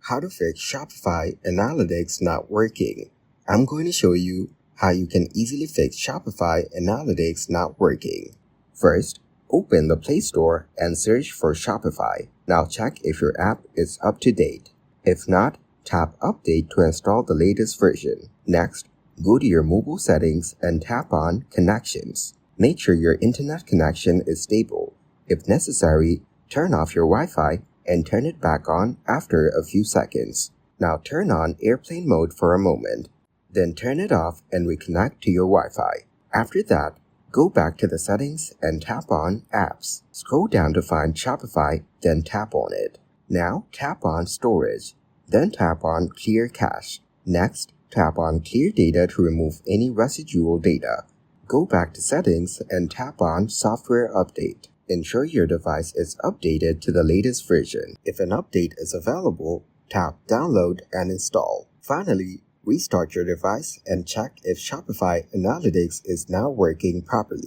how to fix Shopify Analytics not working. I'm going to show you how you can easily fix Shopify Analytics not working. First, open the Play Store and search for Shopify. Now check if your app is up to date. If not, tap Update to install the latest version. Next, go to your mobile settings and tap on Connections. Make sure your internet connection is stable. If necessary, turn off your Wi-Fi and turn it back on after a few seconds. Now turn on airplane mode for a moment. Then turn it off and reconnect to your Wi-Fi. After that, go back to the settings and tap on Apps. Scroll down to find Shopify, then tap on it. Now tap on Storage. Then tap on Clear Cache. Next, tap on Clear Data to remove any residual data. Go back to Settings and tap on Software Update. Ensure your device is updated to the latest version. If an update is available, tap Download and Install. Finally, restart your device and check if Shopify Analytics is now working properly.